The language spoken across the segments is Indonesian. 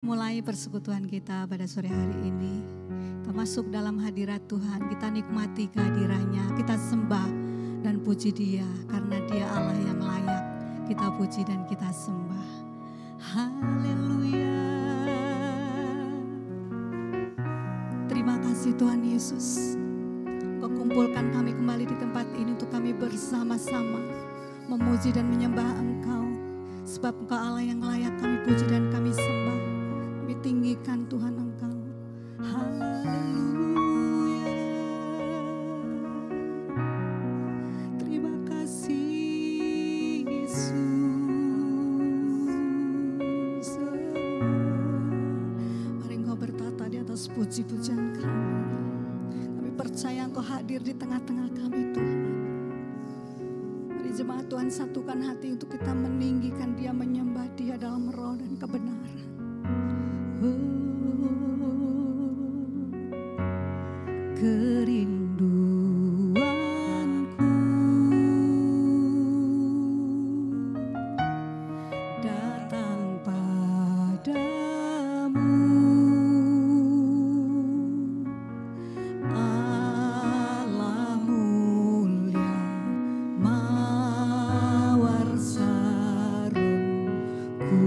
Mulai persekutuan kita pada sore hari ini, kita masuk dalam hadirat Tuhan, kita nikmati kehadirannya, kita sembah dan puji Dia karena Dia Allah yang layak kita puji dan kita sembah. Haleluya. Terima kasih Tuhan Yesus, Kau kumpulkan kami kembali di tempat ini untuk kami bersama-sama memuji dan menyembah Engkau, sebab Engkau Allah yang layak kami puji dan kami sembah. Kami tinggikan Tuhan Engkau. Haleluya. Terima kasih Yesus. Mari Engkau bertata di atas puji-pujian kami. Kami percaya Engkau hadir di tengah-tengah kami Tuhan. Mari jemaat Tuhan satukan hati untuk kita meninggikan Dia, menyembah Dia dalam roh dan kebenaran. Kerinduanku datang padamu, Allah mulia mawar sarung ku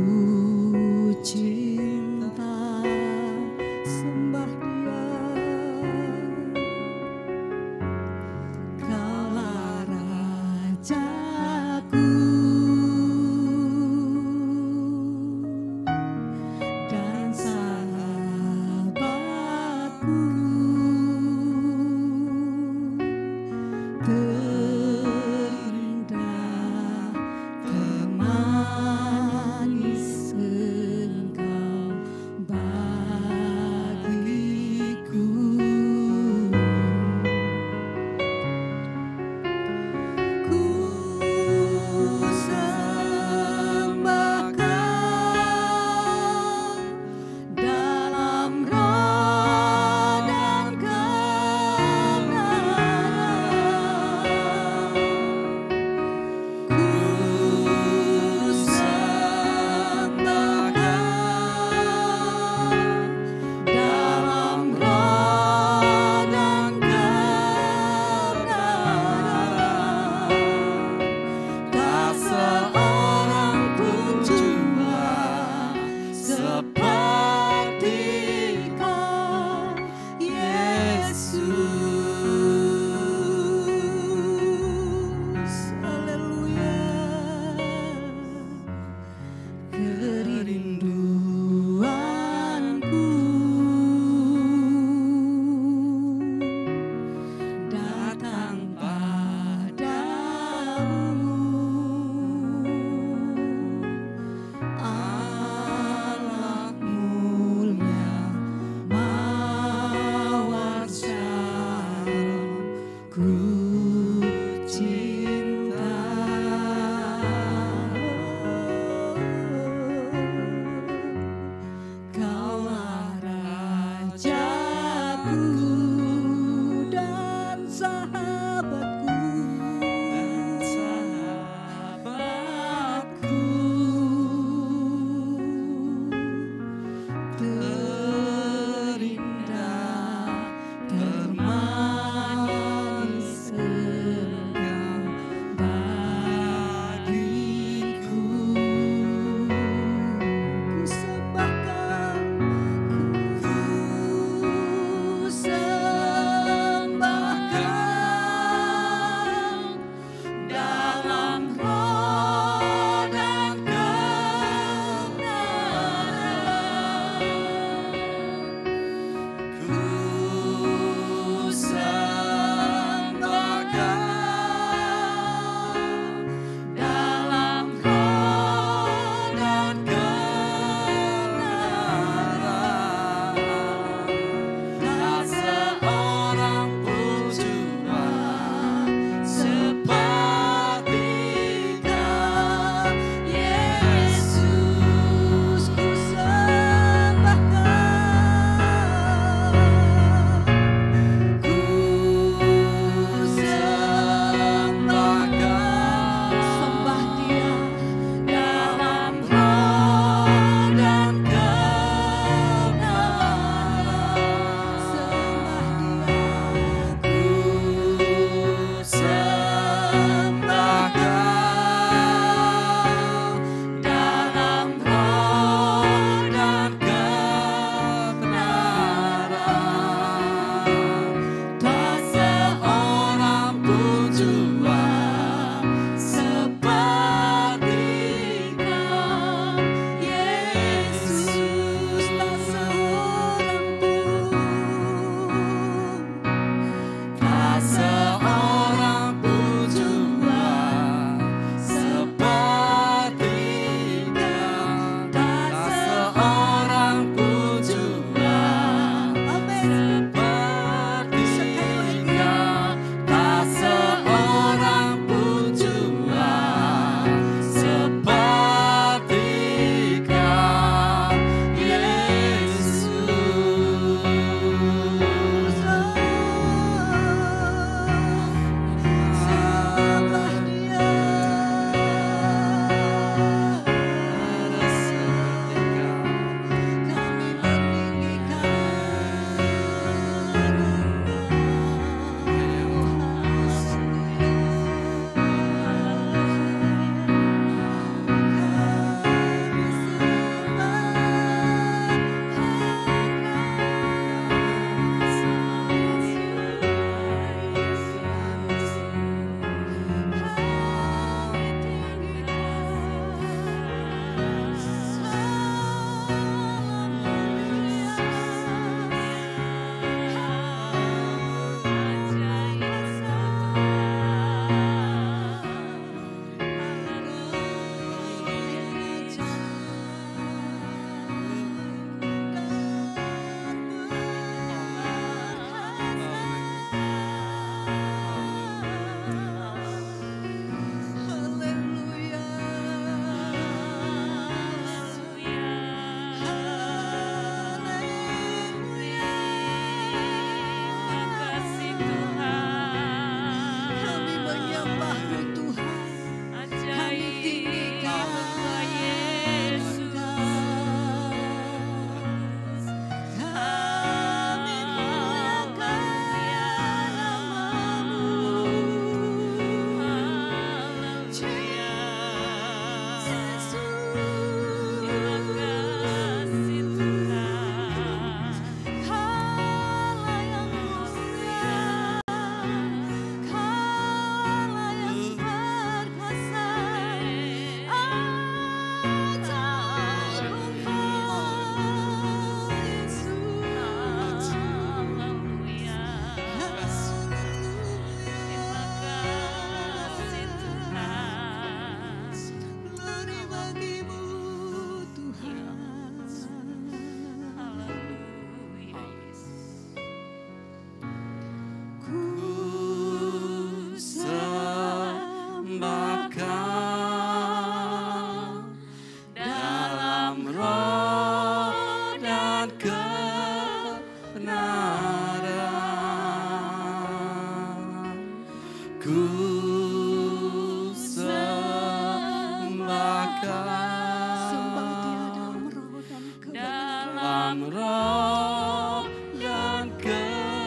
dalam roh dan kebenaran.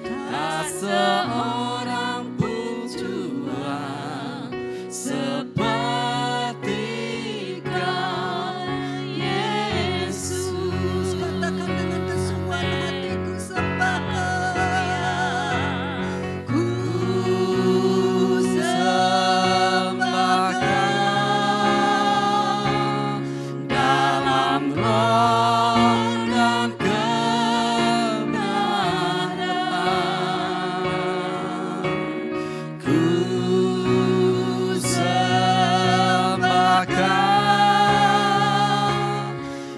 Tak seorang pun Tuhan seperti Kau, Yesus. Katakan dengan kesungguhan hatiku, sembah Kau. Ku sembah Kau Dalam roh dan kebenaran. Ku sembah Kau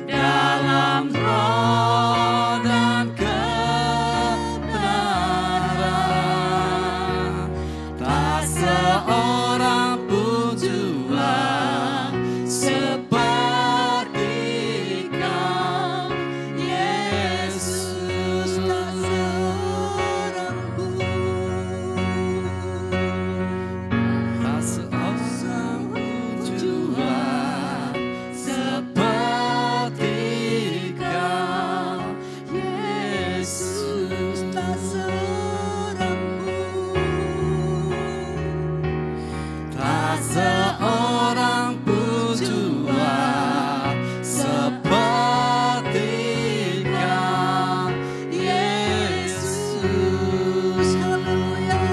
dalam roh dan kebenaran. Tak seorang pun Tuhan seperti Kau, Yesus. tak seorang pun. Tak seorang pun Tuhan seperti Kau, Yesus. Tak seorang pun. Tak seorang pun Tuhan seperti Kau, Yesus. Haleluya.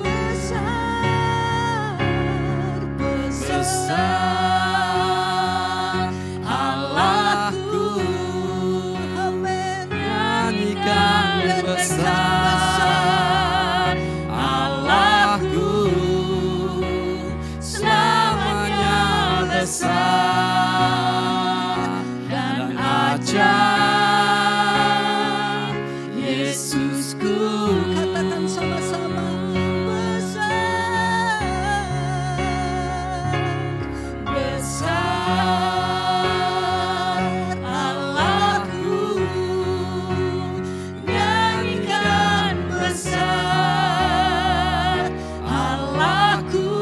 Besar, besar. Besar Allahku, Amin. nyanyikan besar Allahku, selamanya besar dan ajaib Yesusku. Katakan sama-sama, besar, Besar Allahku, nyanyikan besar Allahku,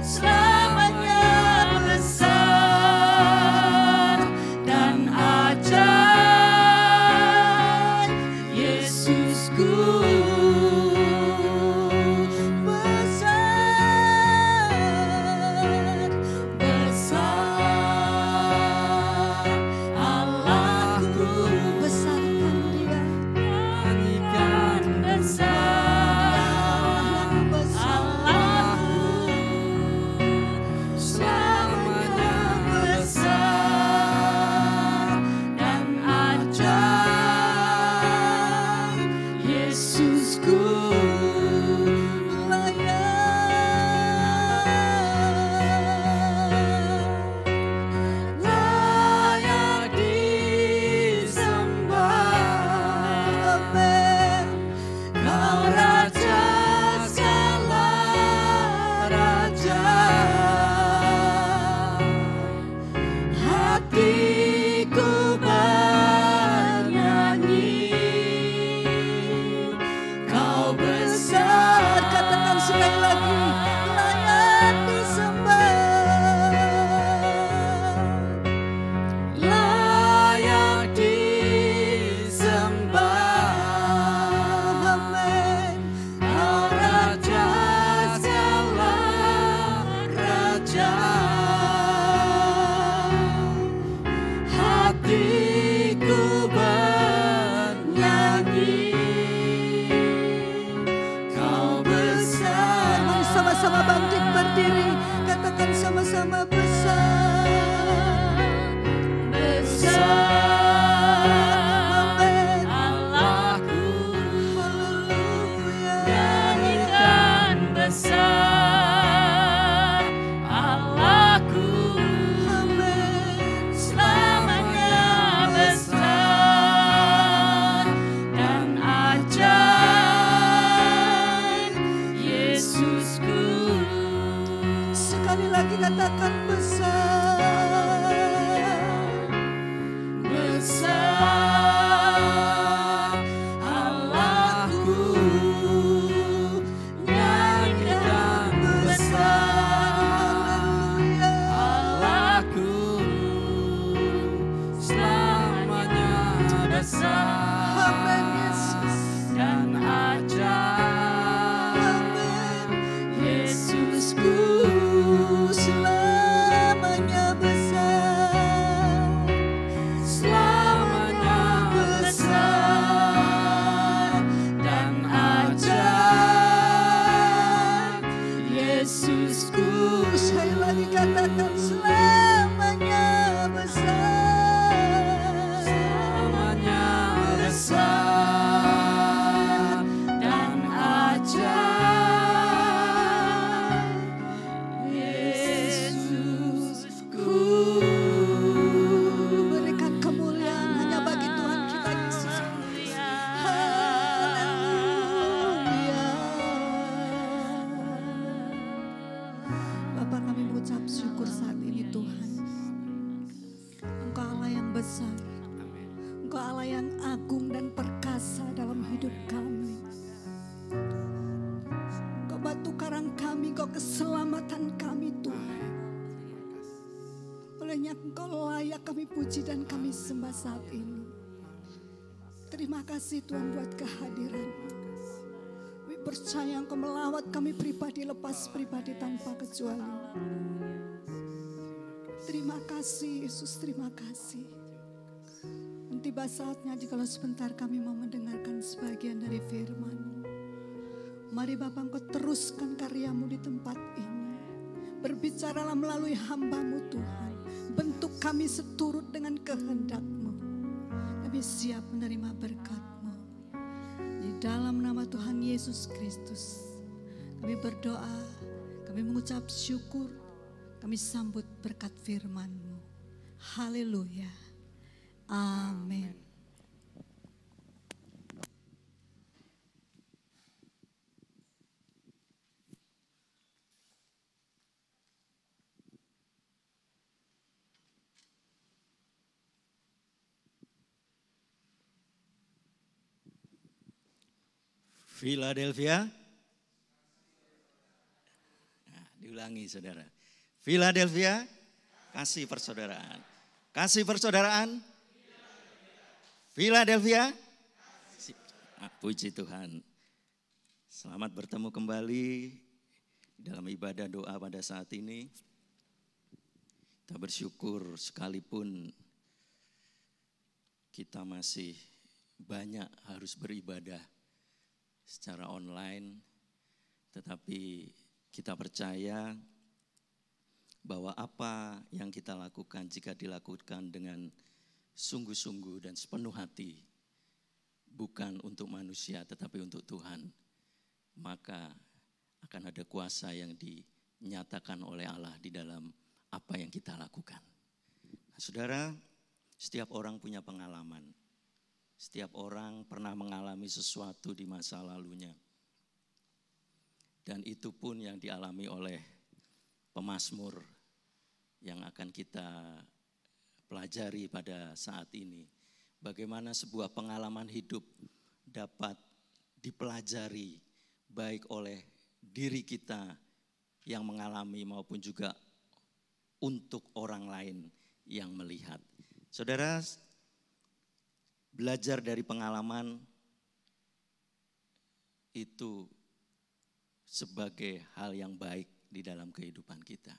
selamanya besar dan ajaib Yesusku. besar, Besar Allahku, besarkan Dia. nyanyikan besar Allahku, selamanya besar dan ajaib Yesusku. Layak disembah, Amin. Kau Raja segala raja. Hatiku bernyanyi, Kau besar. Katakan sekali lagi, layak disembah. Layak disembah, Amin. Kau Raja segala raja. Hatiku bernyanyi, Kau besar. Mari sama-sama bangkit berdiri, katakan sama-sama besar, Besar Amin. Allahku, Haleluya. nyanyikan besar Allahku, Amin. selamanya besar dan ajaib Yesusku. Sekali lagi katakan besar, Besar Allahku, nyanyikan besar katakan selamanya besar. Selamanya besar dan ajaib Yesusku. Berikan kemuliaan hanya bagi Tuhan kita Yesus. Bapa, kami mengucap syukur saat ini Tuhan. Engkau Allah yang besar. Engkau Allah yang agung dan perkasa dalam hidup kami. Engkau batu karang kami, Engkau keselamatan kami Tuhan. Olehnya Engkau layak kami puji dan kami sembah saat ini. Terima kasih Tuhan buat kehadiran-Mu. Kami percaya Engkau melawat kami pribadi lepas pribadi tanpa kecuali. Terima kasih Yesus, terima kasih. Tiba saatnya jikalau sebentar kami mau mendengarkan sebagian dari firman-Mu. Mari Bapa, Engkau teruskan karya-Mu di tempat ini. Berbicaralah melalui hamba-Mu Tuhan. Bentuk kami seturut dengan kehendak-Mu. Kami siap menerima berkat-Mu. Di dalam nama Tuhan Yesus Kristus kami berdoa, kami mengucap syukur, kami sambut berkat firman-Mu. Haleluya. Amin. Philadelphia. Nah, diulangi saudara. Philadelphia, kasih persaudaraan. Kasih persaudaraan. Philadelphia. Puji Tuhan. Selamat bertemu kembali dalam ibadah doa pada saat ini. Kita bersyukur sekalipun kita masih banyak harus beribadah secara online, tetapi kita percaya bahwa apa yang kita lakukan jika dilakukan dengan sungguh-sungguh dan sepenuh hati, bukan untuk manusia tetapi untuk Tuhan, maka akan ada kuasa yang dinyatakan oleh Allah di dalam apa yang kita lakukan. Nah, saudara, setiap orang punya pengalaman. Setiap orang pernah mengalami sesuatu di masa lalunya. Dan itu pun yang dialami oleh pemazmur yang akan kita pelajari pada saat ini. Bagaimana sebuah pengalaman hidup dapat dipelajari baik oleh diri kita yang mengalami maupun juga untuk orang lain yang melihat. Saudara, belajar dari pengalaman itu sebagai hal yang baik di dalam kehidupan kita.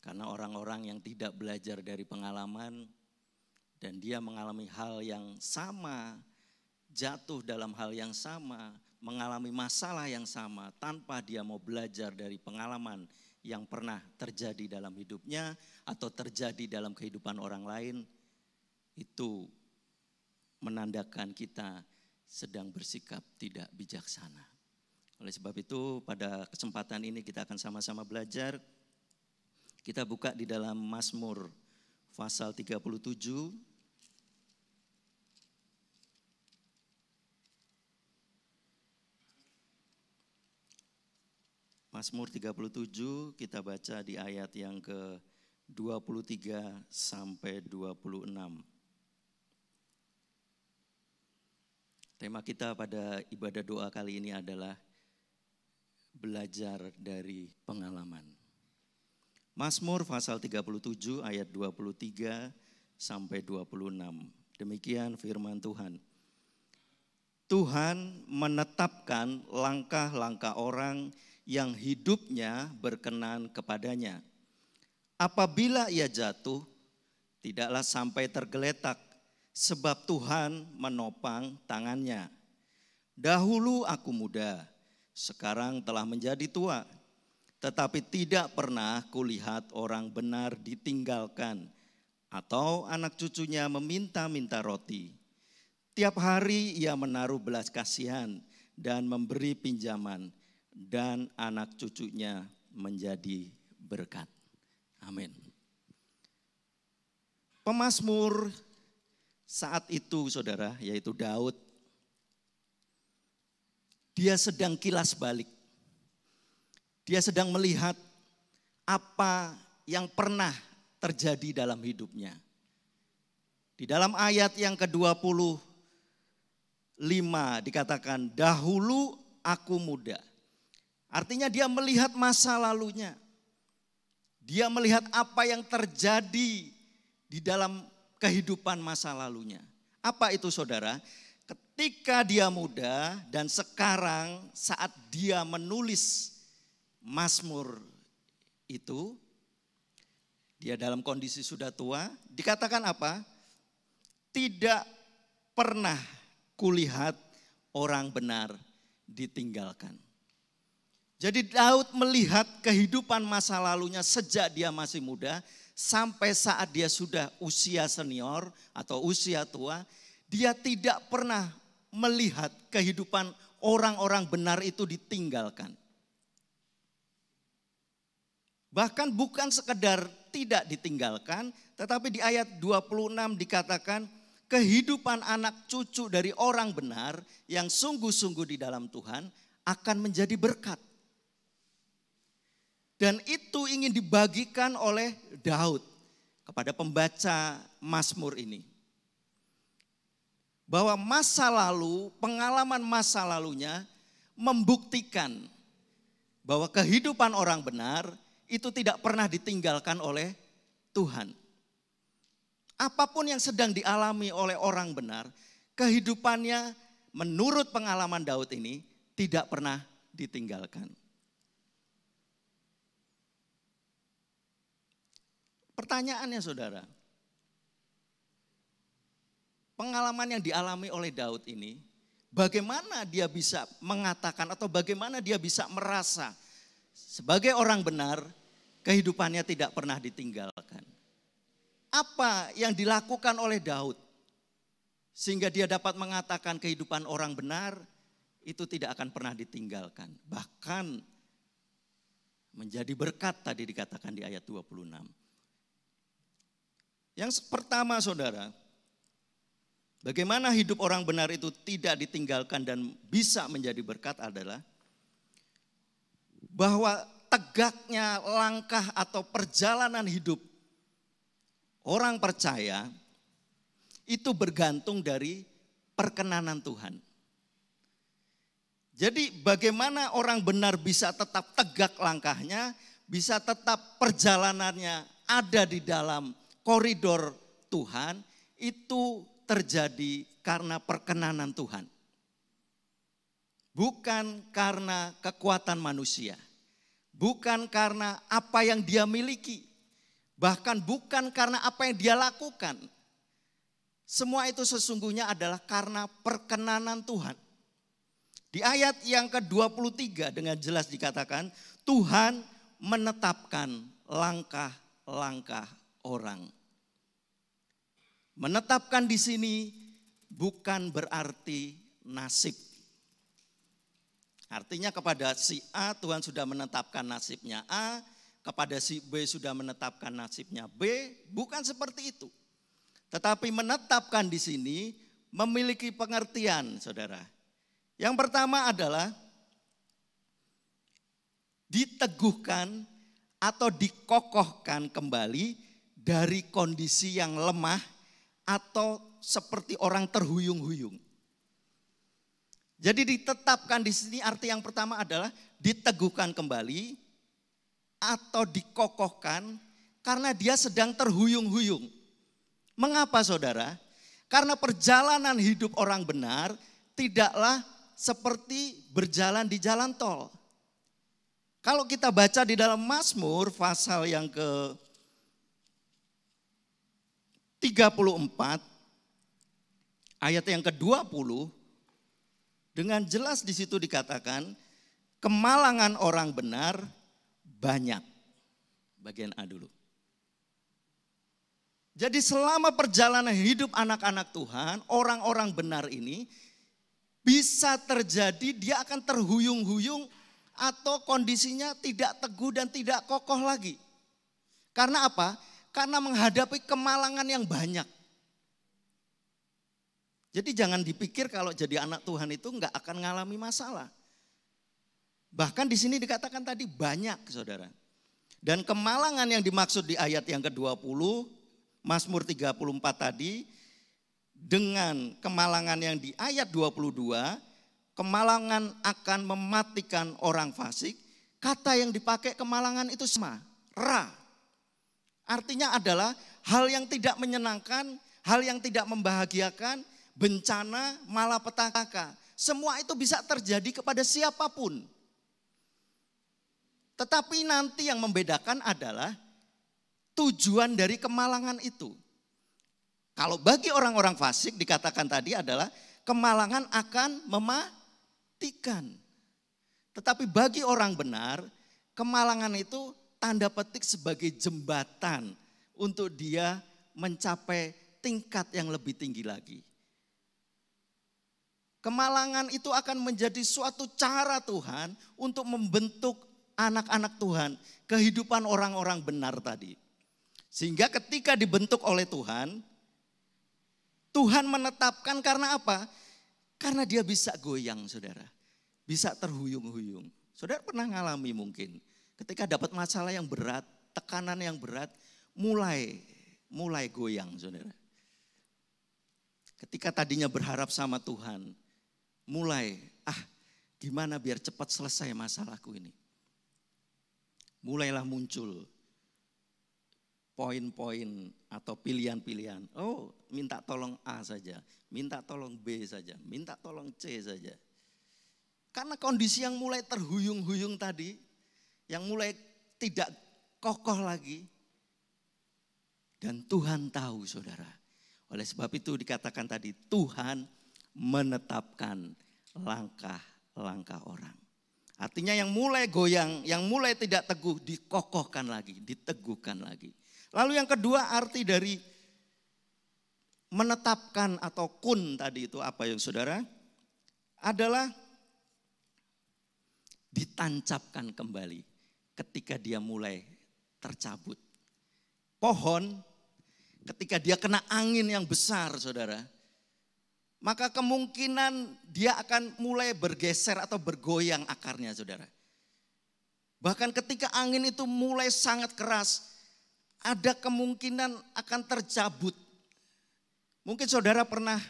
Karena orang-orang yang tidak belajar dari pengalaman dan dia mengalami hal yang sama, jatuh dalam hal yang sama, mengalami masalah yang sama tanpa dia mau belajar dari pengalaman yang pernah terjadi dalam hidupnya atau terjadi dalam kehidupan orang lain, itu menandakan kita sedang bersikap tidak bijaksana. Oleh sebab itu pada kesempatan ini kita akan sama-sama belajar. Kita buka di dalam Mazmur pasal 37. Mazmur 37 kita baca di ayat yang ke-23 sampai 26. Tema kita pada ibadah doa kali ini adalah belajar dari pengalaman. Mazmur pasal 37 ayat 23 sampai 26. Demikian firman Tuhan. Tuhan menetapkan langkah-langkah orang yang hidupnya berkenan kepadanya. Apabila ia jatuh, tidaklah sampai tergeletak, sebab Tuhan menopang tangannya. Dahulu aku muda, sekarang telah menjadi tua. tetapi tidak pernah kulihat orang benar ditinggalkan atau anak cucunya meminta-minta roti. Tiap hari ia menaruh belas kasihan dan memberi pinjaman, dan anak cucunya menjadi berkat. Amin. Pemazmur saat itu saudara, yaitu Daud, dia sedang kilas balik. Dia sedang melihat apa yang pernah terjadi dalam hidupnya. Di dalam ayat yang ke-25 dikatakan, dahulu aku muda. Artinya dia melihat masa lalunya. Dia melihat apa yang terjadi di dalam kehidupan masa lalunya. Apa itu saudara? Ketika dia muda dan sekarang saat dia menulis Mazmur itu, dia dalam kondisi sudah tua, dikatakan apa? Tidak pernah kulihat orang benar ditinggalkan. Jadi Daud melihat kehidupan masa lalunya sejak dia masih muda sampai saat dia sudah usia senior atau usia tua, dia tidak pernah melihat kehidupan orang-orang benar itu ditinggalkan. Bahkan bukan sekedar tidak ditinggalkan, tetapi di ayat 26 dikatakan kehidupan anak cucu dari orang benar yang sungguh-sungguh di dalam Tuhan akan menjadi berkat. Dan itu ingin dibagikan oleh Daud kepada pembaca Mazmur ini. Bahwa masa lalu, pengalaman masa lalunya membuktikan bahwa kehidupan orang benar itu tidak pernah ditinggalkan oleh Tuhan. Apapun yang sedang dialami oleh orang benar, kehidupannya menurut pengalaman Daud ini tidak pernah ditinggalkan. Pertanyaannya saudara, pengalaman yang dialami oleh Daud ini, bagaimana dia bisa mengatakan atau bagaimana dia bisa merasa sebagai orang benar kehidupannya tidak pernah ditinggalkan? Apa yang dilakukan oleh Daud sehingga dia dapat mengatakan kehidupan orang benar itu tidak akan pernah ditinggalkan, bahkan menjadi berkat tadi dikatakan di ayat 26. Yang pertama saudara, bagaimana hidup orang benar itu tidak ditinggalkan dan bisa menjadi berkat adalah bahwa tegaknya langkah atau perjalanan hidup orang percaya itu bergantung dari perkenanan Tuhan. Jadi bagaimana orang benar bisa tetap tegak langkahnya, bisa tetap perjalanannya ada di dalam koridor Tuhan, itu terjadi karena perkenanan Tuhan. Bukan karena kekuatan manusia. Bukan karena apa yang dia miliki. Bahkan bukan karena apa yang dia lakukan. Semua itu sesungguhnya adalah karena perkenanan Tuhan. Di ayat yang ke-23 dengan jelas dikatakan, Tuhan menetapkan langkah-langkah orang. Menetapkan di sini bukan berarti nasib. Artinya kepada si A Tuhan sudah menetapkan nasibnya A, kepada si B sudah menetapkan nasibnya B, bukan seperti itu. Tetapi menetapkan di sini memiliki pengertian, saudara. Yang pertama adalah diteguhkan atau dikokohkan kembali dari kondisi yang lemah atau seperti orang terhuyung-huyung. Jadi ditetapkan di sini arti yang pertama adalah diteguhkan kembali atau dikokohkan karena dia sedang terhuyung-huyung. Mengapa saudara? Karena perjalanan hidup orang benar tidaklah seperti berjalan di jalan tol. Kalau kita baca di dalam Mazmur pasal yang ke-34 ayat yang ke-20 dengan jelas di situ dikatakan kemalangan orang benar banyak. Bagian A dulu. Jadi selama perjalanan hidup anak-anak Tuhan, orang-orang benar ini bisa terjadi dia akan terhuyung-huyung atau kondisinya tidak teguh dan tidak kokoh lagi. Karena apa? Karena menghadapi kemalangan yang banyak. Jadi jangan dipikir kalau jadi anak Tuhan itu enggak akan mengalami masalah. Bahkan di sini dikatakan tadi banyak, saudara. Dan kemalangan yang dimaksud di ayat yang ke-20, Mazmur 34 tadi, dengan kemalangan yang di ayat 22, kemalangan akan mematikan orang fasik. Kata yang dipakai kemalangan itu sama, ra. Artinya adalah hal yang tidak menyenangkan, hal yang tidak membahagiakan, bencana, malapetaka. Semua itu bisa terjadi kepada siapapun. Tetapi nanti yang membedakan adalah tujuan dari kemalangan itu. Kalau bagi orang-orang fasik dikatakan tadi adalah kemalangan akan mematikan. Tetapi bagi orang benar, kemalangan itu tanda petik sebagai jembatan untuk dia mencapai tingkat yang lebih tinggi lagi. Kemalangan itu akan menjadi suatu cara Tuhan untuk membentuk anak-anak Tuhan, kehidupan orang-orang benar tadi. Sehingga ketika dibentuk oleh Tuhan, Tuhan menetapkan karena apa? Karena dia bisa goyang, saudara. Bisa terhuyung-huyung. Saudara pernah ngalami mungkin, ketika dapat masalah yang berat, tekanan yang berat, mulai goyang, saudara. Ketika tadinya berharap sama Tuhan, mulai, gimana biar cepat selesai masalahku ini. Mulailah muncul poin-poin atau pilihan-pilihan. Oh, minta tolong A saja, minta tolong B saja, minta tolong C saja. Karena kondisi yang mulai terhuyung-huyung tadi, yang mulai tidak kokoh lagi. Dan Tuhan tahu, saudara. Oleh sebab itu dikatakan tadi, Tuhan menetapkan langkah-langkah orang. Artinya yang mulai goyang, yang mulai tidak teguh, dikokohkan lagi, diteguhkan lagi. Lalu yang kedua arti dari menetapkan atau kun tadi itu apa yang saudara? Adalah ditancapkan kembali ketika dia mulai tercabut. Pohon ketika dia kena angin yang besar, saudara, maka kemungkinan dia akan mulai bergeser atau bergoyang akarnya, saudara. Bahkan ketika angin itu mulai sangat keras, ada kemungkinan akan tercabut. Mungkin saudara pernah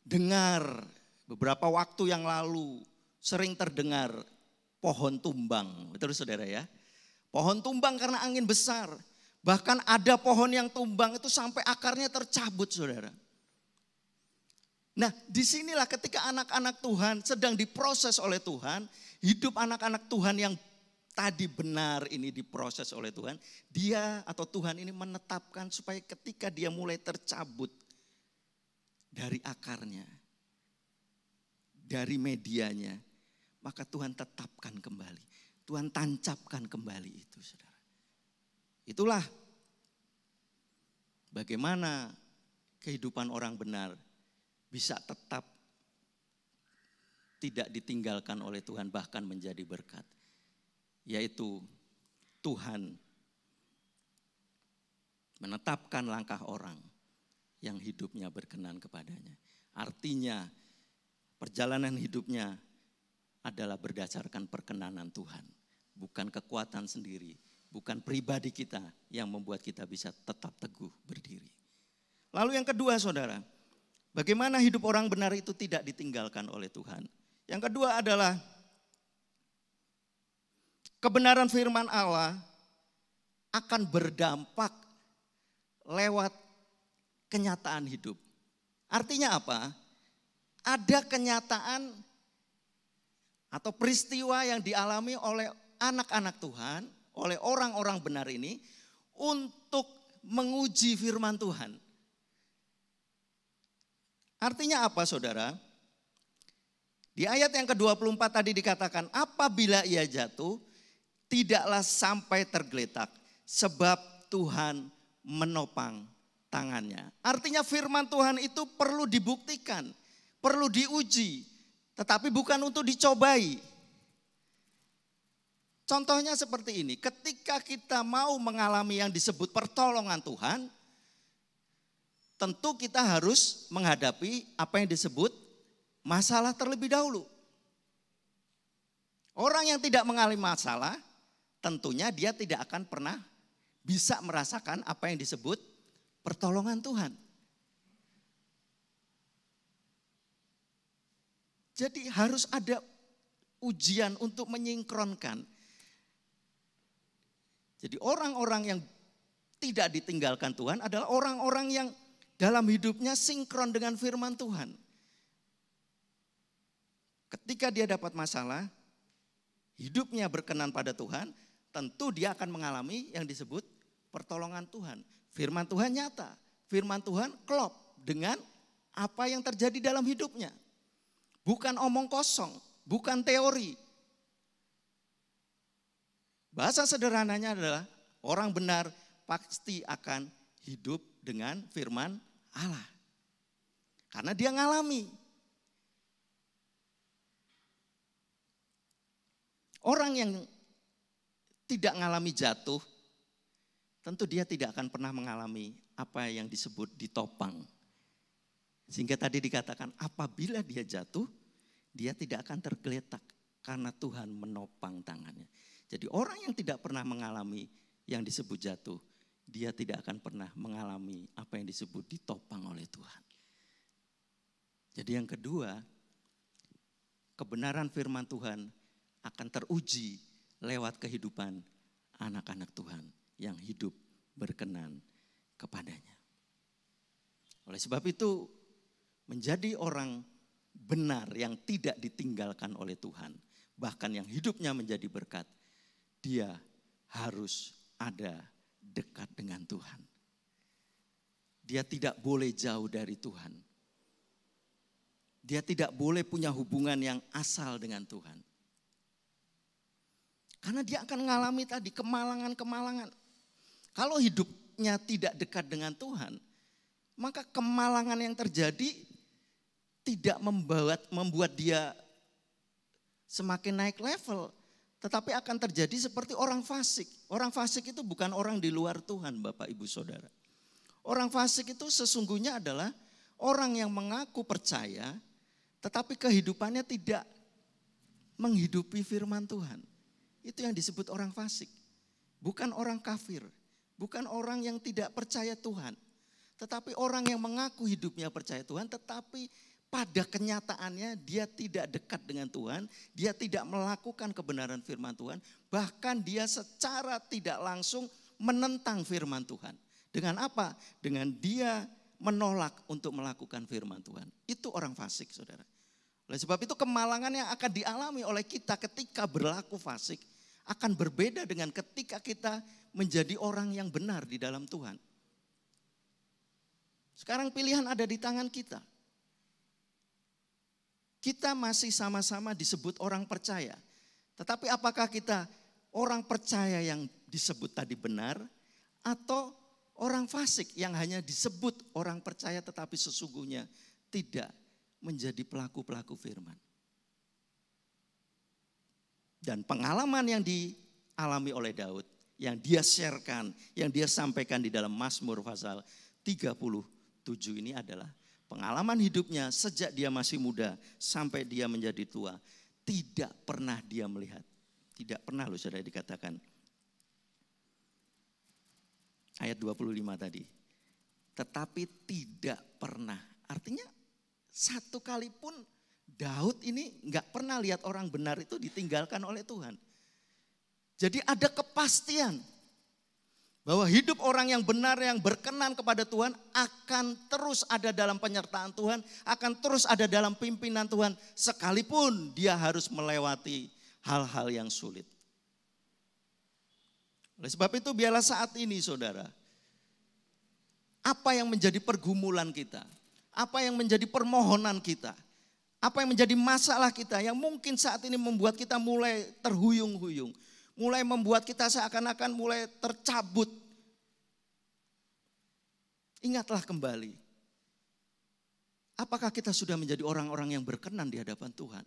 dengar beberapa waktu yang lalu, sering terdengar pohon tumbang. Betul saudara ya? Pohon tumbang karena angin besar. Bahkan ada pohon yang tumbang itu sampai akarnya tercabut, saudara. Nah, disinilah ketika anak-anak Tuhan sedang diproses oleh Tuhan, hidup anak-anak Tuhan yang tadi benar ini diproses oleh Tuhan, dia atau Tuhan ini menetapkan supaya ketika dia mulai tercabut dari akarnya, dari medianya, maka Tuhan tetapkan kembali. Tuhan tancapkan kembali itu, saudara. Itulah bagaimana kehidupan orang benar bisa tetap tidak ditinggalkan oleh Tuhan, bahkan menjadi berkat. Yaitu Tuhan menetapkan langkah orang yang hidupnya berkenan kepadanya. Artinya perjalanan hidupnya adalah berdasarkan perkenanan Tuhan. Bukan kekuatan sendiri, bukan pribadi kita yang membuat kita bisa tetap teguh berdiri. Lalu yang kedua, saudara, bagaimana hidup orang benar itu tidak ditinggalkan oleh Tuhan. Yang kedua adalah kebenaran firman Allah akan berdampak lewat kenyataan hidup. Artinya apa? Ada kenyataan atau peristiwa yang dialami oleh anak-anak Tuhan, oleh orang-orang benar ini untuk menguji firman Tuhan. Artinya apa, saudara? Di ayat yang ke-24 tadi dikatakan, apabila ia jatuh, tidaklah sampai tergeletak sebab Tuhan menopang tangannya. Artinya firman Tuhan itu perlu dibuktikan, perlu diuji, tetapi bukan untuk dicobai. Contohnya seperti ini, ketika kita mau mengalami yang disebut pertolongan Tuhan, tentu kita harus menghadapi apa yang disebut masalah terlebih dahulu. Orang yang tidak mengalami masalah, tentunya dia tidak akan pernah bisa merasakan apa yang disebut pertolongan Tuhan. Jadi harus ada ujian untuk menyingkronkan. Jadi orang-orang yang tidak ditinggalkan Tuhan adalah orang-orang yang dalam hidupnya sinkron dengan firman Tuhan. Ketika dia dapat masalah, hidupnya berkenan pada Tuhan, tentu dia akan mengalami yang disebut pertolongan Tuhan. Firman Tuhan nyata, firman Tuhan klop dengan apa yang terjadi dalam hidupnya. Bukan omong kosong, bukan teori. Bahasa sederhananya adalah orang benar pasti akan hidup dengan firman Allah. Karena dia ngalami. Orang yang tidak ngalami jatuh, tentu dia tidak akan pernah mengalami apa yang disebut ditopang. Sehingga tadi dikatakan apabila dia jatuh, dia tidak akan tergeletak karena Tuhan menopang tangannya. Jadi orang yang tidak pernah mengalami yang disebut jatuh, dia tidak akan pernah mengalami apa yang disebut ditopang oleh Tuhan. Jadi yang kedua, kebenaran firman Tuhan akan teruji lewat kehidupan anak-anak Tuhan yang hidup berkenan kepadanya. Oleh sebab itu, menjadi orang benar yang tidak ditinggalkan oleh Tuhan, bahkan yang hidupnya menjadi berkat, dia harus ada dekat dengan Tuhan. Dia tidak boleh jauh dari Tuhan. Dia tidak boleh punya hubungan yang asal dengan Tuhan. Karena dia akan mengalami tadi kemalangan-kemalangan. Kalau hidupnya tidak dekat dengan Tuhan, maka kemalangan yang terjadi tidak membuat dia semakin naik level. Tetapi akan terjadi seperti orang fasik. Orang fasik itu bukan orang di luar Tuhan, Bapak Ibu Saudara. Orang fasik itu sesungguhnya adalah orang yang mengaku percaya, tetapi kehidupannya tidak menghidupi firman Tuhan. Itu yang disebut orang fasik. Bukan orang kafir, bukan orang yang tidak percaya Tuhan. Tetapi orang yang mengaku hidupnya percaya Tuhan, tetapi pada kenyataannya dia tidak dekat dengan Tuhan, dia tidak melakukan kebenaran firman Tuhan, bahkan dia secara tidak langsung menentang firman Tuhan. Dengan apa? Dengan dia menolak untuk melakukan firman Tuhan. Itu orang fasik, saudara. Oleh sebab itu kemalangan yang akan dialami oleh kita ketika berlaku fasik akan berbeda dengan ketika kita menjadi orang yang benar di dalam Tuhan. Sekarang pilihan ada di tangan kita. Kita masih sama-sama disebut orang percaya. Tetapi apakah kita orang percaya yang disebut tadi benar atau orang fasik yang hanya disebut orang percaya tetapi sesungguhnya tidak menjadi pelaku-pelaku firman. Dan pengalaman yang dialami oleh Daud, yang dia sharekan, yang dia sampaikan di dalam Mazmur pasal 37 ini adalah pengalaman hidupnya sejak dia masih muda sampai dia menjadi tua. Tidak pernah dia melihat. Tidak pernah loh saudara dikatakan. Ayat 25 tadi. Tetapi tidak pernah. Artinya satu kali pun Daud ini gak pernah lihat orang benar itu ditinggalkan oleh Tuhan. Jadi ada kepastian bahwa hidup orang yang benar yang berkenan kepada Tuhan akan terus ada dalam penyertaan Tuhan, akan terus ada dalam pimpinan Tuhan sekalipun dia harus melewati hal-hal yang sulit. Oleh sebab itu biarlah saat ini saudara, apa yang menjadi pergumulan kita, apa yang menjadi permohonan kita, apa yang menjadi masalah kita yang mungkin saat ini membuat kita mulai terhuyung-huyung, mulai membuat kita seakan-akan mulai tercabut. Ingatlah kembali, apakah kita sudah menjadi orang-orang yang berkenan di hadapan Tuhan?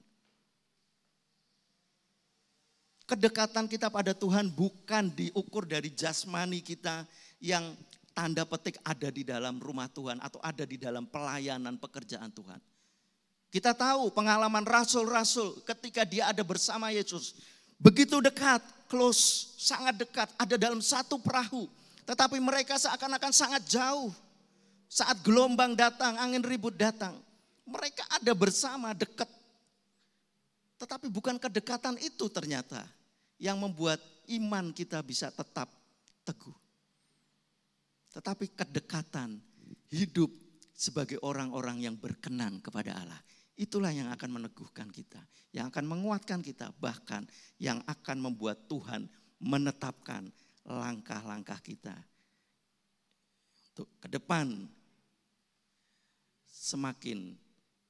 Kedekatan kita pada Tuhan bukan diukur dari jasmani kita yang tanda petik ada di dalam rumah Tuhan atau ada di dalam pelayanan pekerjaan Tuhan. Kita tahu pengalaman rasul-rasul ketika dia ada bersama Yesus. Begitu dekat, close, sangat dekat, ada dalam satu perahu. Tetapi mereka seakan-akan sangat jauh. Saat gelombang datang, angin ribut datang. Mereka ada bersama, dekat. Tetapi bukan kedekatan itu ternyata yang membuat iman kita bisa tetap teguh. Tetapi kedekatan hidup sebagai orang-orang yang berkenan kepada Allah. Itulah yang akan meneguhkan kita, yang akan menguatkan kita, bahkan yang akan membuat Tuhan menetapkan langkah-langkah kita untuk ke depan semakin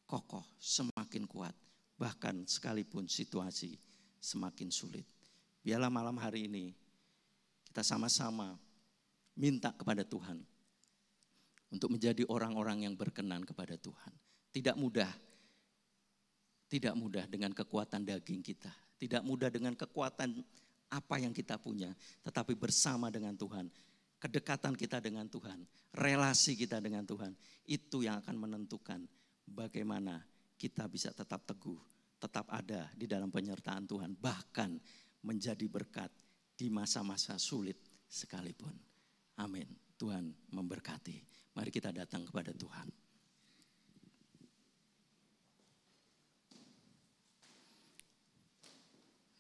kokoh, semakin kuat, bahkan sekalipun situasi semakin sulit. Biarlah malam hari ini kita sama-sama minta kepada Tuhan untuk menjadi orang-orang yang berkenan kepada Tuhan. Tidak mudah dengan kekuatan daging kita, tidak mudah dengan kekuatan apa yang kita punya, tetapi bersama dengan Tuhan, kedekatan kita dengan Tuhan, relasi kita dengan Tuhan, itu yang akan menentukan bagaimana kita bisa tetap teguh, tetap ada di dalam penyertaan Tuhan, bahkan menjadi berkat di masa-masa sulit sekalipun. Amin. Tuhan memberkati. Mari kita datang kepada Tuhan.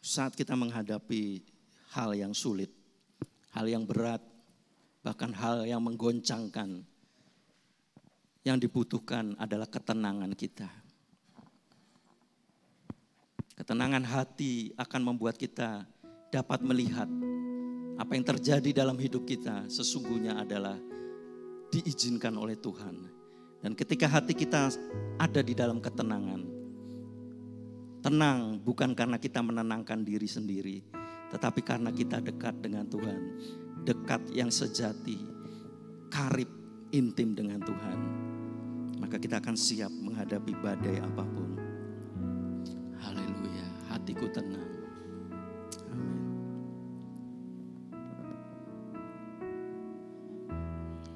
Saat kita menghadapi hal yang sulit, hal yang berat, bahkan hal yang menggoncangkan, yang dibutuhkan adalah ketenangan kita. Ketenangan hati akan membuat kita dapat melihat apa yang terjadi dalam hidup kita sesungguhnya adalah diizinkan oleh Tuhan. Dan ketika hati kita ada di dalam ketenangan, tenang bukan karena kita menenangkan diri sendiri, tetapi karena kita dekat dengan Tuhan, dekat yang sejati, karib, intim dengan Tuhan. Maka kita akan siap menghadapi badai apapun. Haleluya, hatiku tenang. Amin.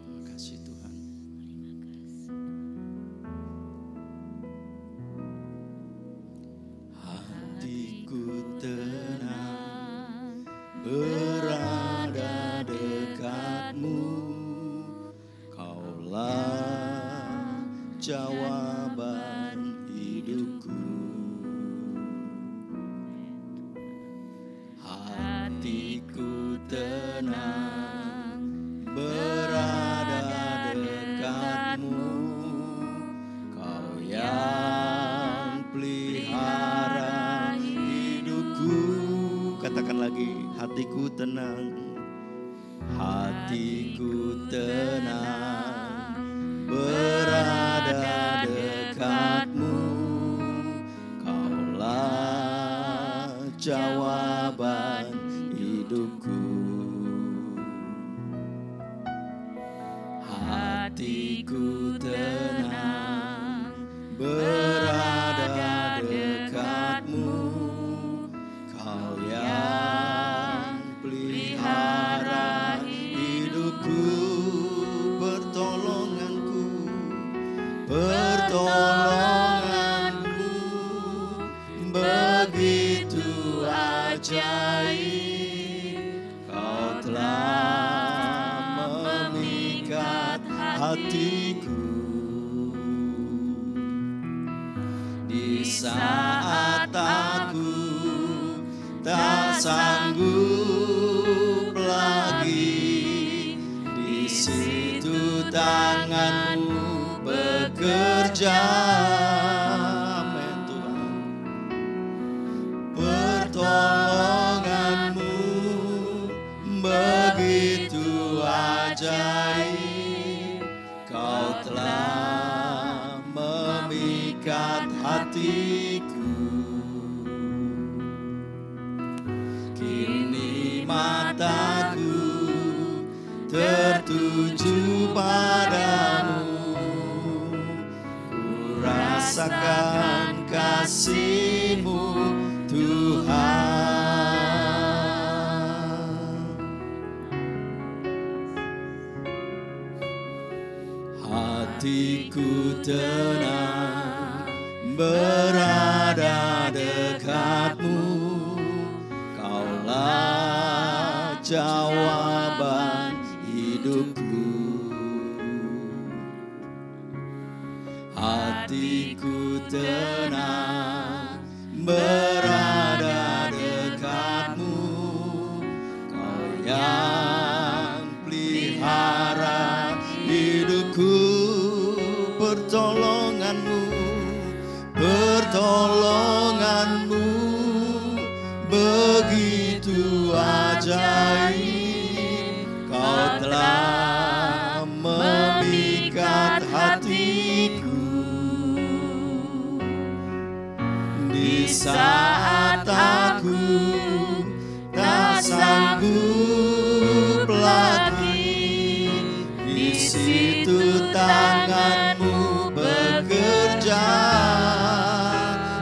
Terima kasih Tuhan. Hatiku tenang, berada dekatmu, Kaulah jawaban hidupku. Hatiku tenang, berada dekatmu, Kau yang pelihara hidupku. Katakan lagi, hatiku tenang, hatiku tenang, berada dekatmu, Kaulah jawaban hidupku. Hatiku tenang, berada dekatmu, Kau yang pelihara hidupku. Pertolonganmu begitu ajaib, Kau telah memikat hatiku. Di saat aku tak sanggup lagi, di situ tanganmu bekerja. Amin Tuhan. Pertolonganmu begitu ajaib, Kau telah memikat hatiku. Kini tertuju padamu. Ku rasakan kasih-Mu Tuhan. Hatiku tenang berada dekat-Mu, Kaulah jawaban hidupku. Hatiku tenang berada dekat-Mu, Kau yang pelihara hidupku. Pertolongan-Mu begitu ajaib. Kau telah memikat hatiku di saat aku tak sanggup lagi. Di situ tangan-Mu bekerja.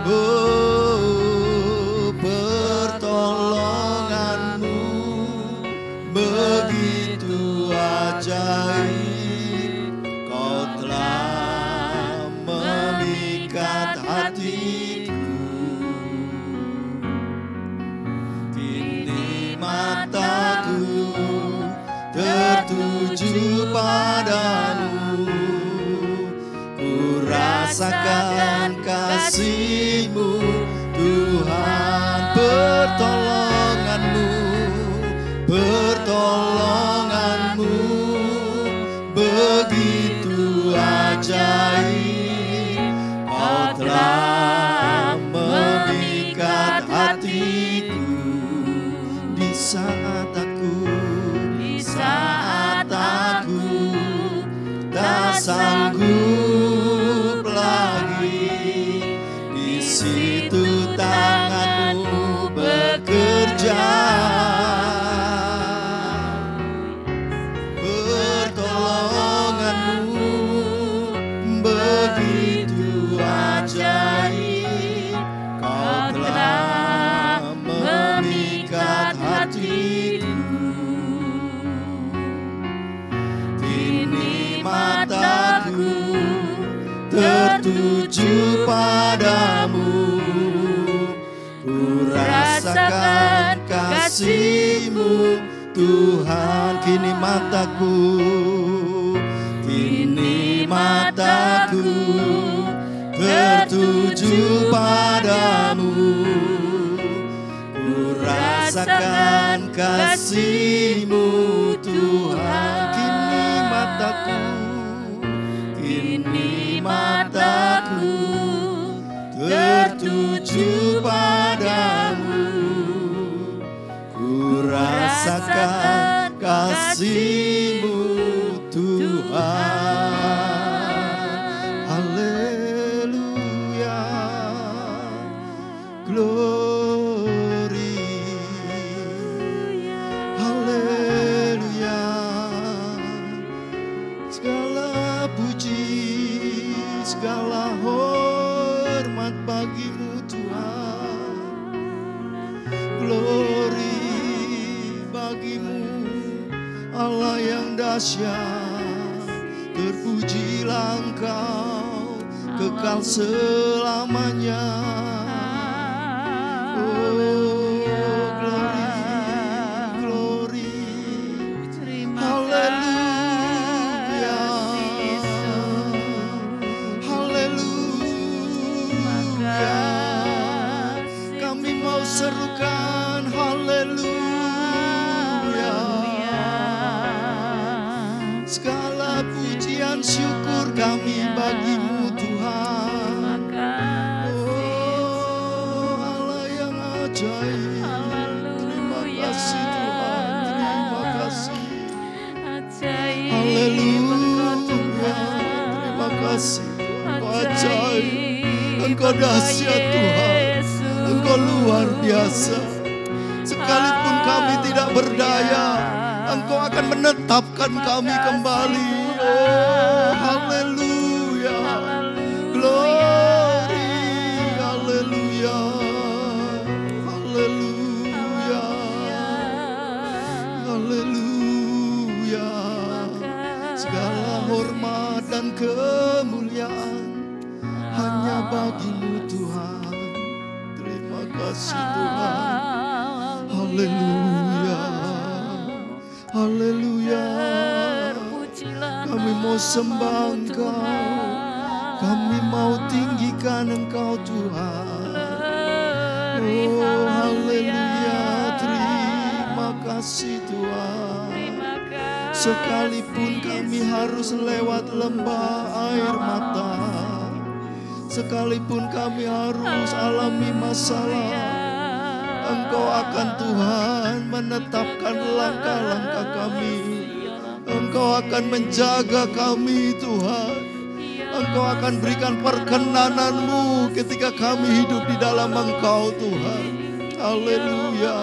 Oh, pertolongan-Mu begitu ajaib. Kau telah memikat hatiku. Kini mataku tertuju padamu. Ku rasakan kasih-Mu Tuhan. Pertolongan-Mu begitu ajaib. Kau telah memikat hatiku di saat aku tak sanggup lagi. Di situ tangan-Mu bekerja. Pertolongan-Mu begitu ajaib. Kau telah memikat hatiku. Kini mataku tertuju padamu. Ku rasakan kasih-Mu Tuhan. Kini mataku tertuju padamu. Ku rasakan kasih-Mu Tuhan. Kini mataku tertuju padamu. Ku rasakan kasih-Mu Tuhan. Haleluya, glory. Haleluya, segala puji, segala hormat bagi-Mu Tuhan. Glory bagi-Mu Allah yang dahsyat. Terpujilah Engkau kekal selamanya. Oh, glory. Haleluya. Haleluya. Kami mau serukan haleluya. Segala pujian syukur kami bagi-Mu Tuhan. Oh, Allah yang ajaib. Terima kasih Tuhan. Terima kasih. Haleluya. Terima kasih. Engkau ajaib. Engkau dahsyat Tuhan. Engkau luar biasa. Sekalipun kami tidak berdaya, Engkau akan menetapkan kami kembali. Oh, haleluya. Glory, haleluya. Haleluya. Haleluya. Segala hormat dan kemuliaan hanya bagi-Mu Tuhan. Terima kasih Tuhan. Haleluya. Haleluya. Kami mau sembah Engkau. Kami mau tinggikan Engkau Tuhan. Oh, haleluya. Terima kasih Tuhan. Sekalipun kami harus lewat lembah air mata, sekalipun kami harus alami masalah, Engkau akan Tuhan menetapkan langkah-langkah kami. Engkau akan menjaga kami Tuhan. Engkau akan berikan perkenanan-Mu ketika kami hidup di dalam Engkau Tuhan. Haleluya.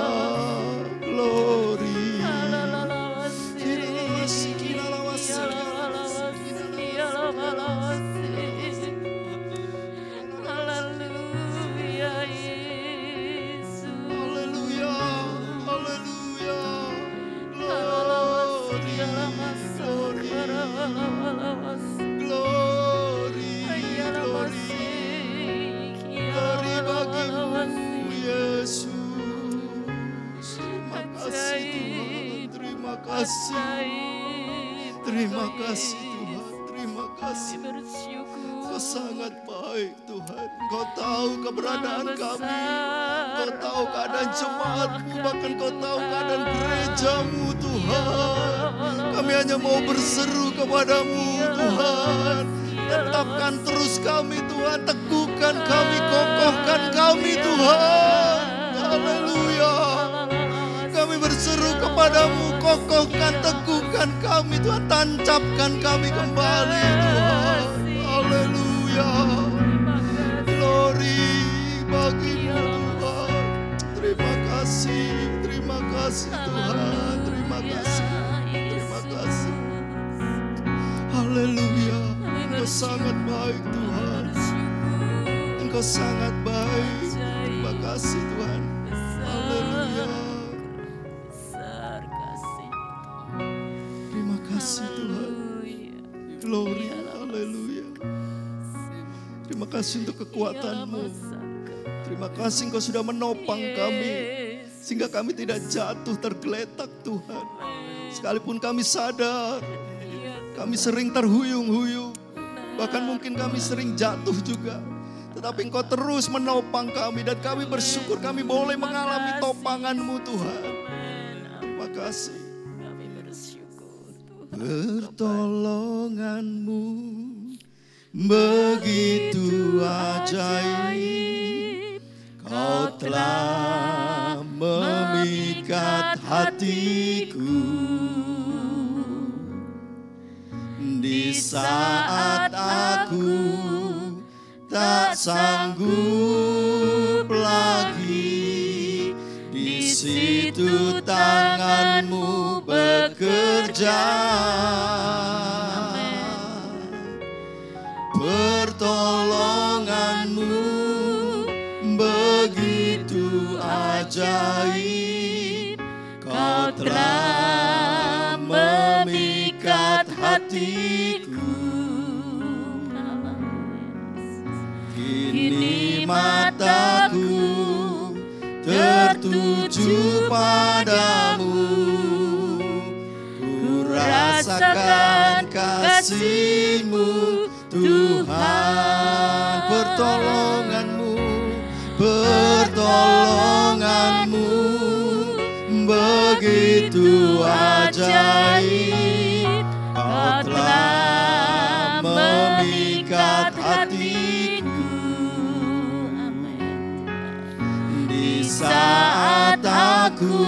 Glory. Terima kasih Tuhan, terima kasih. Kau sangat baik Tuhan. Kau tahu keberadaan kami, Kau tahu keadaan jemaat-Mu, bahkan Kau tahu keadaan gereja-Mu Tuhan. Kami hanya mau berseru kepada-Mu Tuhan. Tetapkan terus kami Tuhan, teguhkan kami, kokohkan kami Tuhan. Haleluya. Kami berseru kepada-Mu, kokohkan, teguhkan kami Tuhan, tancapkan kami kembali Tuhan. Haleluya. Glory bagi-Mu Tuhan. Terima kasih Tuhan, terima kasih, terima kasih. Haleluya. Engkau sangat baik Tuhan. Engkau sangat baik. Terima kasih Tuhan. Haleluya. Terima kasih Tuhan. Glory, haleluya. Terima kasih untuk kekuatan-Mu. Terima kasih Engkau sudah menopang kami, sehingga kami tidak jatuh tergeletak Tuhan. Sekalipun kami sadar, kami sering terhuyung-huyung, bahkan mungkin kami sering jatuh juga. Tetapi Engkau terus menopang kami, dan kami bersyukur kami boleh mengalami topangan-Mu Tuhan. Terima kasih. Pertolongan-Mu begitu ajaib, Kau telah memikat hatiku. Di saat aku tak sanggup lagi, di situ tangan-Mu bekerja. Pertolongan-Mu begitu ajaib, Kau telah memikat hatiku. Kini mataku tertuju padamu, ku rasakan kasih-Mu Tuhan. Pertolongan-Mu, pertolongan-Mu begitu ajaib, Kau telah memikat hatiku. Di saat aku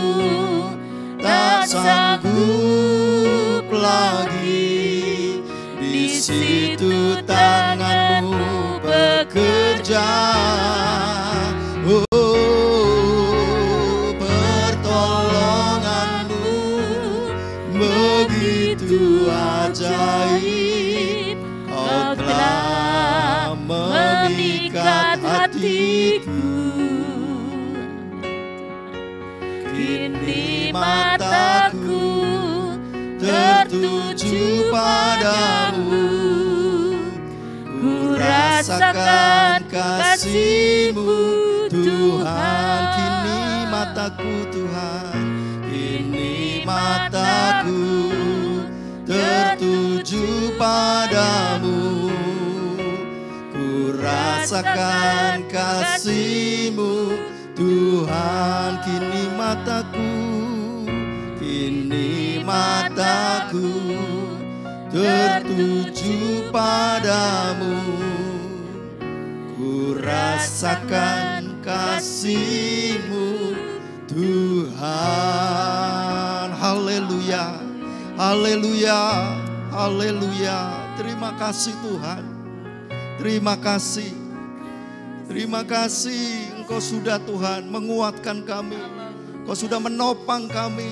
tak sanggup lagi, di situ tangan-Mu bekerja. Oh, pertolongan-Mu begitu ajaib, Kau telah memikat hatiku. Kini mataku tertuju padamu, ku rasakan kasih-Mu Tuhan. Kini mataku Tuhan, kini mataku tertuju padamu, ku rasakan kasih-Mu Tuhan. Kini mataku tertuju padamu, ku rasakan kasih-Mu Tuhan. Haleluya, haleluya, haleluya. Terima kasih Tuhan, terima kasih. Terima kasih Engkau sudah Tuhan menguatkan kami, Engkau sudah menopang kami,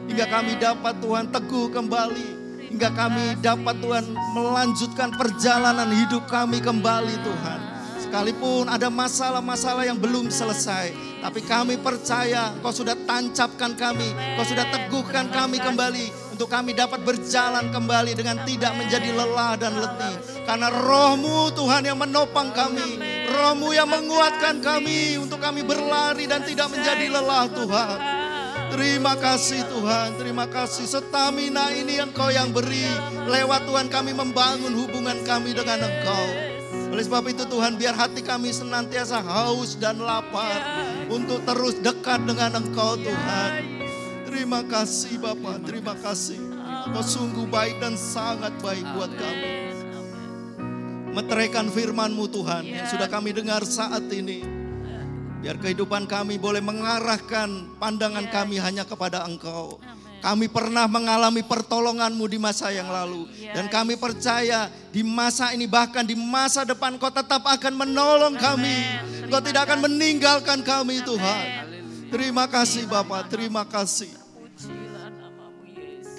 hingga kami dapat Tuhan teguh kembali, hingga kami dapat Tuhan melanjutkan perjalanan hidup kami kembali Tuhan. Sekalipun ada masalah-masalah yang belum selesai, tapi kami percaya Engkau sudah tancapkan kami, Engkau sudah teguhkan kami kembali, untuk kami dapat berjalan kembali dengan tidak menjadi lelah dan letih. Karena Roh-Mu Tuhan yang menopang kami, Roh-Mu yang menguatkan kami untuk kami berlari dan tidak menjadi lelah Tuhan. Terima kasih Tuhan, terima kasih. Stamina ini Engkau yang beri. Lewat Tuhan kami membangun hubungan kami dengan Engkau. Oleh sebab itu Tuhan, biar hati kami senantiasa haus dan lapar untuk terus dekat dengan Engkau Tuhan. Terima kasih Bapa, terima kasih. Engkau sungguh baik dan sangat baik buat kami. Meteraikan firman-Mu Tuhan yang sudah kami dengar saat ini. Biar kehidupan kami boleh mengarahkan pandangan kami hanya kepada Engkau. Kami pernah mengalami pertolongan-Mu di masa yang lalu. Dan kami percaya di masa ini, bahkan di masa depan Kau tetap akan menolong kami. Kau tidak akan meninggalkan kami Tuhan. Terima kasih Bapa, terima kasih.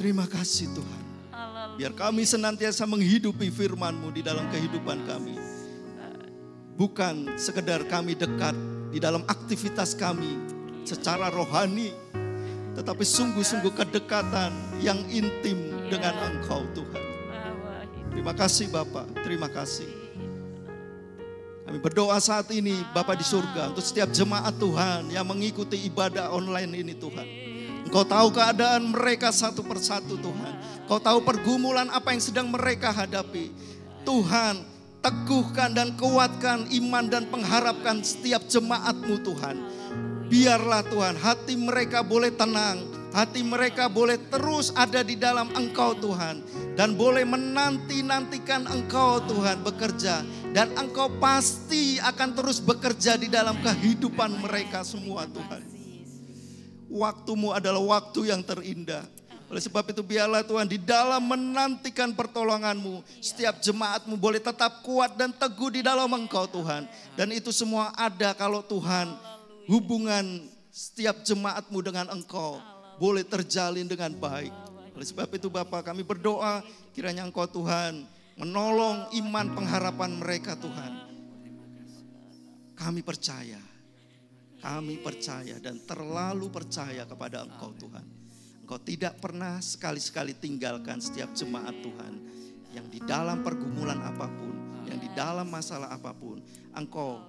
Terima kasih Tuhan. Biar kami senantiasa menghidupi firman-Mu di dalam kehidupan kami. Bukan sekedar kami dekat di dalam aktivitas kami secara rohani, tetapi sungguh-sungguh kedekatan yang intim dengan Engkau Tuhan. Terima kasih Bapa, terima kasih. Kami berdoa saat ini Bapa di surga untuk setiap jemaat Tuhan yang mengikuti ibadah online ini Tuhan. Engkau tahu keadaan mereka satu persatu Tuhan. Engkau tahu pergumulan apa yang sedang mereka hadapi. Tuhan, teguhkan dan kuatkan iman dan pengharapkan setiap jemaat-Mu Tuhan. Biarlah Tuhan hati mereka boleh tenang, hati mereka boleh terus ada di dalam Engkau Tuhan. Dan boleh menanti-nantikan Engkau Tuhan bekerja. Dan Engkau pasti akan terus bekerja di dalam kehidupan mereka semua Tuhan. Waktu-Mu adalah waktu yang terindah. Oleh sebab itu biarlah Tuhan di dalam menantikan pertolongan-Mu, setiap jemaat-Mu boleh tetap kuat dan teguh di dalam Engkau Tuhan. Dan itu semua ada kalau Tuhan hubungan setiap jemaat-Mu dengan Engkau boleh terjalin dengan baik. Oleh sebab itu Bapa, kami berdoa kiranya Engkau Tuhan menolong iman pengharapan mereka Tuhan. Kami percaya dan terlalu percaya kepada Engkau Tuhan. Engkau tidak pernah sekali-sekali tinggalkan setiap jemaat Tuhan yang di dalam pergumulan apapun, yang di dalam masalah apapun, Engkau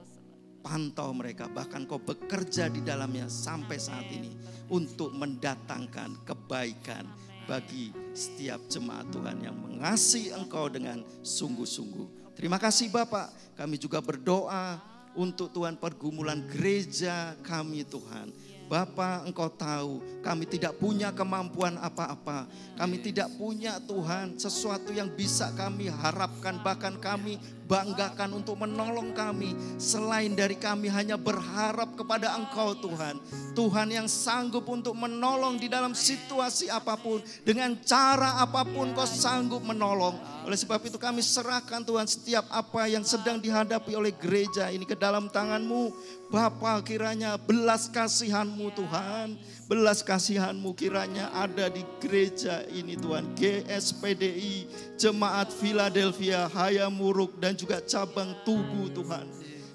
pantau mereka, bahkan Kau bekerja di dalamnya sampai saat ini untuk mendatangkan kebaikan bagi setiap jemaat Tuhan yang mengasihi Engkau dengan sungguh-sungguh. Terima kasih Bapak, kami juga berdoa untuk Tuhan pergumulan gereja kami Tuhan. Bapa, Engkau tahu kami tidak punya kemampuan apa-apa. Kami tidak punya Tuhan sesuatu yang bisa kami harapkan. Bahkan kami banggakan untuk menolong kami. Selain dari kami hanya berharap kepada Engkau Tuhan. Tuhan yang sanggup untuk menolong di dalam situasi apapun. Dengan cara apapun Kau sanggup menolong. Oleh sebab itu kami serahkan Tuhan setiap apa yang sedang dihadapi oleh gereja ini ke dalam tangan-Mu. Bapa, kiranya belas kasihan-Mu Tuhan. Belas kasihan-Mu kiranya ada di gereja ini Tuhan. GSPDI, Jemaat Philadelphia, Hayamuruk dan juga cabang Tugu Tuhan.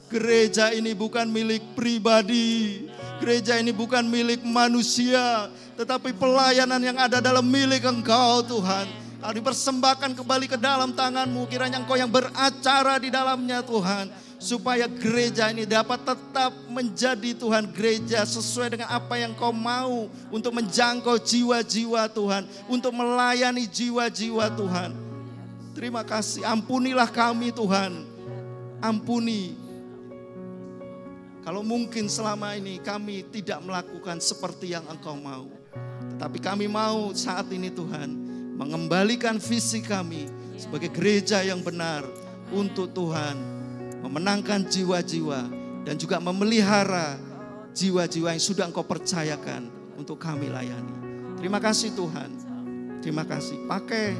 Gereja ini bukan milik pribadi. Gereja ini bukan milik manusia. Tetapi pelayanan yang ada dalam milik Engkau Tuhan. Dipersembahkan kembali ke dalam tangan-Mu. Kiranya Engkau yang beracara di dalamnya Tuhan. Supaya gereja ini dapat tetap menjadi Tuhan gereja sesuai dengan apa yang Kau mau. Untuk menjangkau jiwa-jiwa Tuhan. Untuk melayani jiwa-jiwa Tuhan. Terima kasih, ampunilah kami Tuhan. Ampuni. Kalau mungkin selama ini kami tidak melakukan seperti yang Engkau mau. Tetapi kami mau saat ini Tuhan mengembalikan visi kami sebagai gereja yang benar untuk Tuhan memenangkan jiwa-jiwa dan juga memelihara jiwa-jiwa yang sudah Engkau percayakan untuk kami layani. Terima kasih Tuhan. Terima kasih. Pakai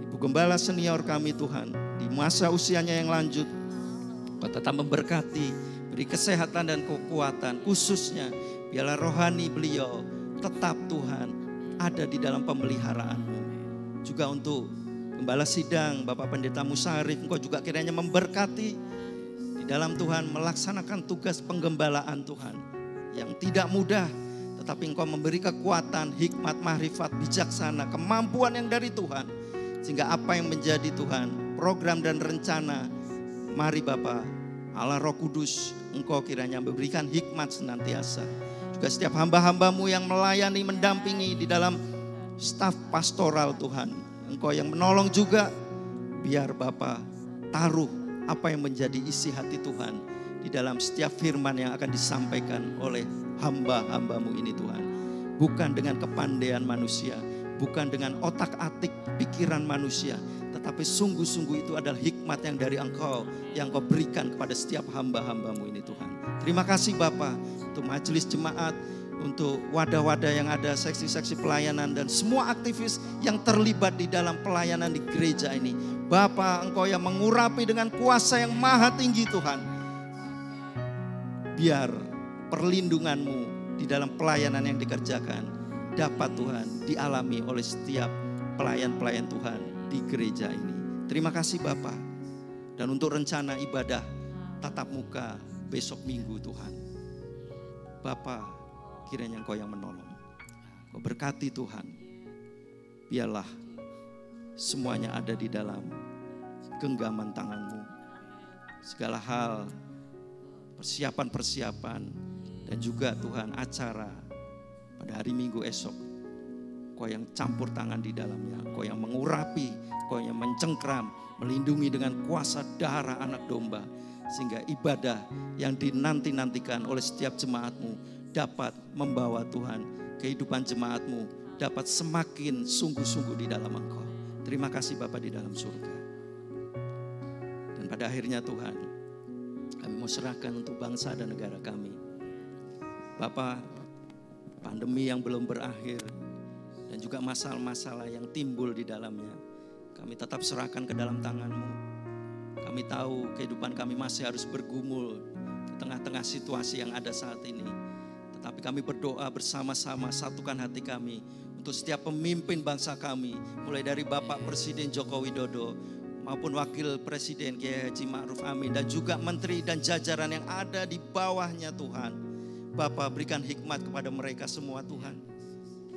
Ibu Gembala senior kami Tuhan di masa usianya yang lanjut. Kau tetap memberkati, beri kesehatan dan kekuatan, khususnya biarlah rohani beliau tetap Tuhan ada di dalam pemeliharaan-Mu. Juga untuk Gembala Sidang, Bapak Pendeta Musarif, Engkau juga kiranya memberkati di dalam Tuhan melaksanakan tugas penggembalaan Tuhan. Yang tidak mudah, tetapi Engkau memberi kekuatan, hikmat, mahrifat, bijaksana, kemampuan yang dari Tuhan. Sehingga apa yang menjadi Tuhan, program dan rencana, mari Bapa, Allah Roh Kudus, Engkau kiranya memberikan hikmat senantiasa. Juga setiap hamba-hamba-Mu yang melayani, mendampingi di dalam staf pastoral Tuhan. Engkau yang menolong juga, biar Bapa taruh apa yang menjadi isi hati Tuhan di dalam setiap firman yang akan disampaikan oleh hamba-hamba-Mu ini Tuhan. Bukan dengan kepandaian manusia, bukan dengan otak-atik pikiran manusia, tetapi sungguh-sungguh itu adalah hikmat yang dari Engkau, yang Engkau berikan kepada setiap hamba-hamba-Mu ini Tuhan. Terima kasih Bapa untuk majelis jemaat, untuk wadah-wadah yang ada, seksi-seksi pelayanan dan semua aktivis yang terlibat di dalam pelayanan di gereja ini. Bapa, Engkau yang mengurapi dengan kuasa yang maha tinggi Tuhan. Biar perlindungan-Mu di dalam pelayanan yang dikerjakan dapat Tuhan dialami oleh setiap pelayan-pelayan Tuhan di gereja ini. Terima kasih Bapa. Dan untuk rencana ibadah tatap muka besok Minggu Tuhan, Bapa, kiranya Engkau yang menolong. Engkau berkati Tuhan. Biarlah semuanya ada di dalam genggaman tangan-Mu. Segala hal, persiapan-persiapan, dan juga Tuhan acara pada hari Minggu esok, Kau yang campur tangan di dalamnya, Kau yang mengurapi, Kau yang mencengkram, melindungi dengan kuasa darah anak domba. Sehingga ibadah yang dinanti-nantikan oleh setiap jemaat-Mu dapat membawa Tuhan kehidupan jemaat-Mu dapat semakin sungguh-sungguh di dalam Engkau. Terima kasih Bapa di dalam surga. Dan pada akhirnya Tuhan, kami mau serahkan untuk bangsa dan negara kami. Bapa, pandemi yang belum berakhir dan juga masalah-masalah yang timbul di dalamnya, kami tetap serahkan ke dalam tangan-Mu. Kami tahu kehidupan kami masih harus bergumul di tengah-tengah situasi yang ada saat ini. Tetapi kami berdoa bersama-sama, satukan hati kami untuk setiap pemimpin bangsa kami. Mulai dari Bapak Presiden Joko Widodo maupun Wakil Presiden Kiai Haji Ma'ruf Amin. Dan juga menteri dan jajaran yang ada di bawahnya Tuhan. Bapa, berikan hikmat kepada mereka semua Tuhan.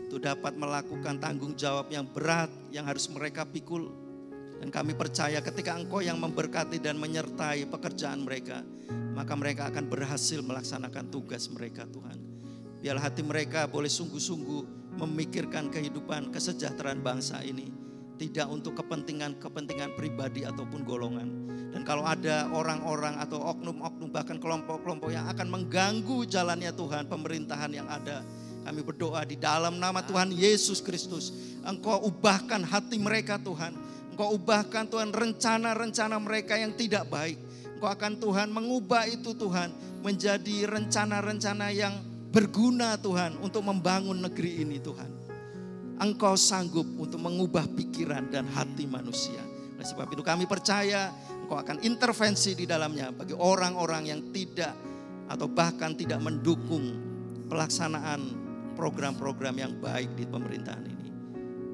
Untuk dapat melakukan tanggung jawab yang berat yang harus mereka pikul. Dan kami percaya ketika Engkau yang memberkati dan menyertai pekerjaan mereka, maka mereka akan berhasil melaksanakan tugas mereka Tuhan. Biarlah hati mereka boleh sungguh-sungguh memikirkan kehidupan kesejahteraan bangsa ini. Tidak untuk kepentingan-kepentingan pribadi ataupun golongan. Dan kalau ada orang-orang atau oknum-oknum bahkan kelompok-kelompok yang akan mengganggu jalannya Tuhan, pemerintahan yang ada, kami berdoa di dalam nama Tuhan Yesus Kristus, Engkau ubahkan hati mereka Tuhan. Engkau ubahkan Tuhan rencana-rencana mereka yang tidak baik. Engkau akan Tuhan mengubah itu Tuhan menjadi rencana-rencana yang berguna Tuhan untuk membangun negeri ini Tuhan. Engkau sanggup untuk mengubah pikiran dan hati manusia. Oleh sebab itu kami percaya Engkau akan intervensi di dalamnya bagi orang-orang yang tidak atau bahkan tidak mendukung pelaksanaan program-program yang baik di pemerintahan ini.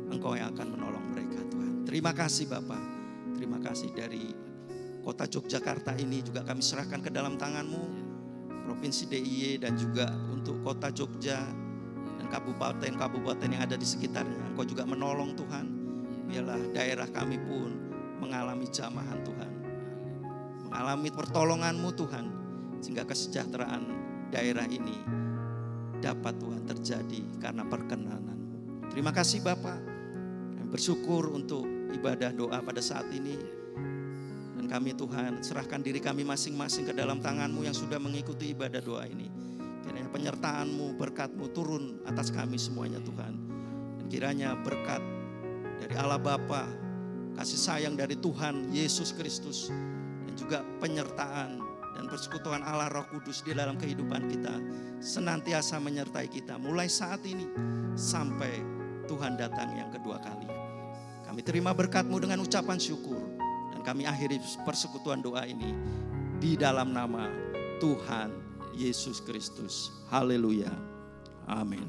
Engkau yang akan menolong mereka Tuhan. Terima kasih Bapak. Terima kasih dari kota Yogyakarta ini juga kami serahkan ke dalam tangan-Mu. Provinsi DIY dan juga untuk kota Jogja dan kabupaten-kabupaten yang ada di sekitarnya. Engkau juga menolong Tuhan. Biarlah daerah kami pun mengalami jamahan Tuhan. Mengalami pertolongan-Mu Tuhan. Sehingga kesejahteraan daerah ini dapat Tuhan terjadi karena perkenan-Mu. Terima kasih Bapak. Kami bersyukur untuk ibadah doa pada saat ini. Dan kami Tuhan serahkan diri kami masing-masing ke dalam tangan-Mu yang sudah mengikuti ibadah doa ini. Kiranya penyertaan-Mu, berkat-Mu turun atas kami semuanya Tuhan. Dan kiranya berkat dari Allah Bapa, kasih sayang dari Tuhan Yesus Kristus, dan juga penyertaan dan persekutuan Allah Roh Kudus di dalam kehidupan kita senantiasa menyertai kita mulai saat ini sampai Tuhan datang yang kedua kali. Kami terima berkat-Mu dengan ucapan syukur dan kami akhiri persekutuan doa ini di dalam nama Tuhan Yesus Kristus. Haleluya. Amin.